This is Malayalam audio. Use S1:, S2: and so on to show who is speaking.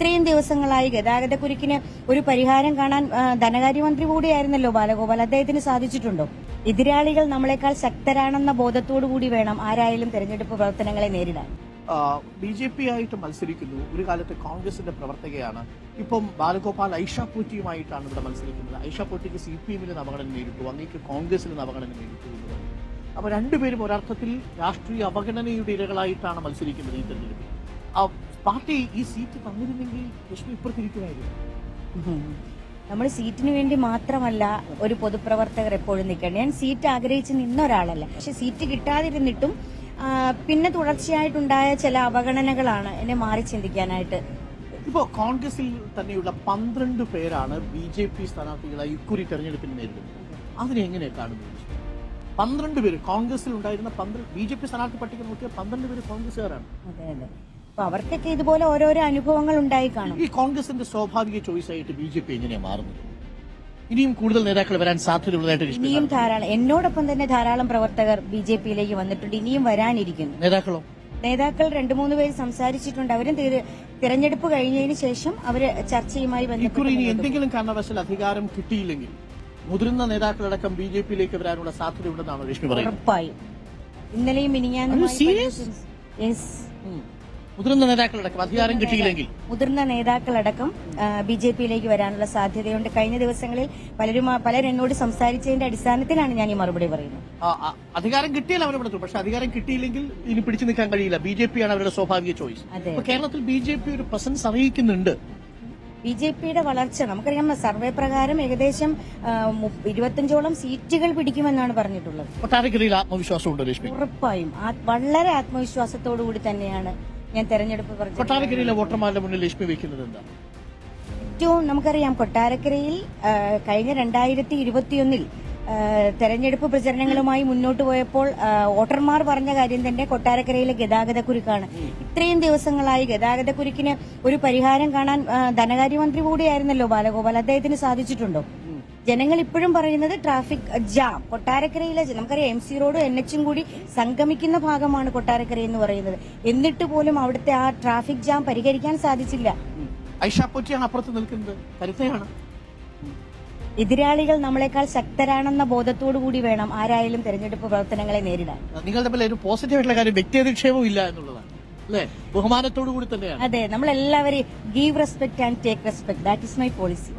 S1: ഇത്രയും ദിവസങ്ങളായി ഗതാഗതക്കുരുക്കിന് ഒരു പരിഹാരം കാണാൻ ധനകാര്യമന്ത്രി കൂടിയായിരുന്നല്ലോ ബാലഗോപാൽ. അദ്ദേഹത്തിന് സാധിച്ചിട്ടുണ്ടോ? എതിരാളികൾ നമ്മളെക്കാൾ ശക്തരാണെന്ന ബോധത്തോടു കൂടി വേണം ആരായാലും തെരഞ്ഞെടുപ്പ് പ്രവർത്തനങ്ങളെ നേരിടാൻ.
S2: BJP ആയിട്ട് മത്സരിക്കുന്നു. ഒരു കാലത്ത് കോൺഗ്രസിന്റെ പ്രവർത്തകയാണ്. ഇപ്പം ബാലഗോപാൽ ഐഷ പോറ്റിയുമായിട്ടാണ് ഇവിടെ മത്സരിക്കുന്നത്. ഐഷ പോറ്റിക്ക് CPM അവഗണന നേരിട്ടു, അങ്ങേക്ക് കോൺഗ്രസിൽ അവഗണന നേരിട്ടു എന്നത്. അപ്പൊ രണ്ടുപേരും ഒരർത്ഥത്തിൽ രാഷ്ട്രീയ അവഗണനയുടെ ഇരകളായിട്ടാണ് മത്സരിക്കുന്നത് ഈ തെരഞ്ഞെടുപ്പിൽ. പാർട്ടി ഈ സീറ്റ് തന്നിരുന്നെങ്കിൽ ലക്ഷ്മി ഇപ്പുറത്തിരിക്കുമായിരുന്നു.
S1: നമ്മൾ സീറ്റിന് വേണ്ടി മാത്രമല്ല ഒരു പൊതുപ്രവർത്തകർ എപ്പോഴും നിൽക്കേണ്ടത്. ഞാൻ സീറ്റ് ആഗ്രഹിച്ച് നിന്ന ഒരാളല്ല, പക്ഷെ സീറ്റ് കിട്ടാതിരുന്നിട്ടും പിന്നെ തുടർച്ചയായിട്ടുണ്ടായ ചില അവഗണനകളാണ് എന്നെ മാറി ചിന്തിക്കാനായിട്ട്.
S2: ഇപ്പോൾ കോൺഗ്രസിൽ തന്നെയുള്ള 12 പേരാണ് BJP സ്ഥാനാർത്ഥികളായി ഇക്കുറി തെരഞ്ഞെടുപ്പിന് നേരിടുന്നത്. അതിനെ എങ്ങനെ കാണുന്നു? 12 പേര് കോൺഗ്രസിൽ ഉണ്ടായിരുന്ന BJP സ്ഥാനാർത്ഥി പട്ടിക നോക്കിയാൽ 12 പേര് കോൺഗ്രസുകാരാണ്.
S1: അതെ അതെ. അപ്പൊ അവർക്കൊക്കെ ഇതുപോലെ ഓരോരോ അനുഭവങ്ങൾ ഉണ്ടായി കാണും.
S2: ഈ കോൺഗ്രസിന്റെ സ്വാഭാവിക ചോയ്സ് ആയിട്ട് BJP എങ്ങനെയാണ് മാറുന്നത്? ഇനിയും കൂടുതൽ നേതാക്കൾ വരാൻ സാധ്യതയുള്ളതായിട്ട്
S1: ഇനിയും ധാരാളം, എന്നോടൊപ്പം തന്നെ ധാരാളം പ്രവർത്തകർ BJPയിലേക്ക് വന്നിട്ടുണ്ട്. ഇനിയും വരാനിരിക്കുന്നു. നേതാക്കൾ 2-3 പേര് സംസാരിച്ചിട്ടുണ്ട്. അവരും തിരഞ്ഞെടുപ്പ് കഴിഞ്ഞതിന് ശേഷം അവര് ചർച്ചയുമായി
S2: ബന്ധപ്പെട്ട് എന്തെങ്കിലും കാരണവശാൽ അധികാരം കിട്ടിയില്ലെങ്കിൽ മുതിർന്ന നേതാക്കളടക്കം BJPയിലേക്ക് വരാനുള്ള സാധ്യതയുണ്ടെന്നാണ് രശ്മി പറയുന്നത്.
S1: ഉറപ്പായും. ഇന്നലെയും മിനിഞ്ഞാന്നും
S2: മുതിർന്ന നേതാക്കളടക്കം അധികാരം കിട്ടിയില്ലെങ്കിൽ
S1: മുതിർന്ന നേതാക്കളടക്കം BJPയിലേക്ക് വരാനുള്ള സാധ്യതയുണ്ട്. കഴിഞ്ഞ ദിവസങ്ങളിൽ പലരും എന്നോട് സംസാരിച്ചതിന്റെ അടിസ്ഥാനത്തിലാണ് ഞാൻ ഈ മറുപടി പറയുന്നത്.
S2: അധികാരം കിട്ടിയാൽ അവർ ഇവിടെ, പക്ഷെ അധികാരം കിട്ടിയില്ലെങ്കിൽ ഇനി പിടിച്ചു നിൽക്കാൻ കഴിയില്ല. BJP ആണ് അവരുടെ സ്വാഭാവിക ചോയ്സ്. കേരളത്തിൽ BJP ഒരു പ്രസൻസ് അറിയിക്കുന്നുണ്ട്.
S1: BJPയുടെ വളർച്ച നമുക്കറിയാം. സർവേ പ്രകാരം ഏകദേശം 25ഓളം സീറ്റുകൾ പിടിക്കുമെന്നാണ് പറഞ്ഞിട്ടുള്ളത്.
S2: കൊട്ടാരക്കരയിൽ ആത്മവിശ്വാസമുണ്ട് രശ്മി?
S1: ഉറപ്പായും വളരെ ആത്മവിശ്വാസത്തോടു കൂടി തന്നെയാണ് ഞാൻ തെരഞ്ഞെടുപ്പ്
S2: കൊട്ടാരക്കരയിലെ വോട്ടർമാരുടെ മുന്നിൽ ലക്ഷ്മി വെക്കുന്നത് എന്താ?
S1: ഏറ്റവും നമുക്കറിയാം, കൊട്ടാരക്കരയിൽ കഴിഞ്ഞ 2021 തെരഞ്ഞെടുപ്പ് പ്രചരണങ്ങളുമായി മുന്നോട്ട് പോയപ്പോൾ വോട്ടർമാർ പറഞ്ഞ കാര്യം തന്നെ കൊട്ടാരക്കരയിലെ ഗതാഗതക്കുരുക്കാണ്. ഇത്രയും ദിവസങ്ങളായി ഗതാഗതക്കുരുക്കിന് ഒരു പരിഹാരം കാണാൻ ധനകാര്യമന്ത്രി കൂടിയായിരുന്നല്ലോ ബാലഗോപാൽ. അദ്ദേഹത്തിന് സാധിച്ചിട്ടുണ്ടോ? ജനങ്ങൾ ഇപ്പോഴും പറയുന്നത് ട്രാഫിക് ജാം. കൊട്ടാരക്കരയിലെ നമുക്കറിയാം MC റോഡും NH കൂടി സംഗമിക്കുന്ന ഭാഗമാണ് കൊട്ടാരക്കര എന്ന് പറയുന്നത്. എന്നിട്ട് പോലും അവിടുത്തെ ആ ട്രാഫിക് ജാം പരിഹരിക്കാൻ സാധിച്ചില്ല.
S2: ഐഷ പോറ്റിയാണ് അപ്പുറത്ത് നിൽക്കുന്നത്, കരുത്തയാണ്.
S1: എതിരാളികൾ നമ്മളെക്കാൾ ശക്തരാണെന്ന ബോധത്തോടു കൂടി വേണം ആരായാലും തെരഞ്ഞെടുപ്പ് പ്രവർത്തനങ്ങളെ നേരിടാൻ.
S2: നിങ്ങൾ തമ്മിൽ ഒരു പോസിറ്റീവായിട്ടുള്ള കാര്യം വ്യക്തിയധിക്ഷേപവും ഇല്ല എന്നുള്ളതാണ് അല്ലേ? ബഹുമാനത്തോടു കൂടി തന്നെയാണ്.
S1: അതെ, നമ്മൾ എല്ലാവരെയും give respect and take respect. That is my policy.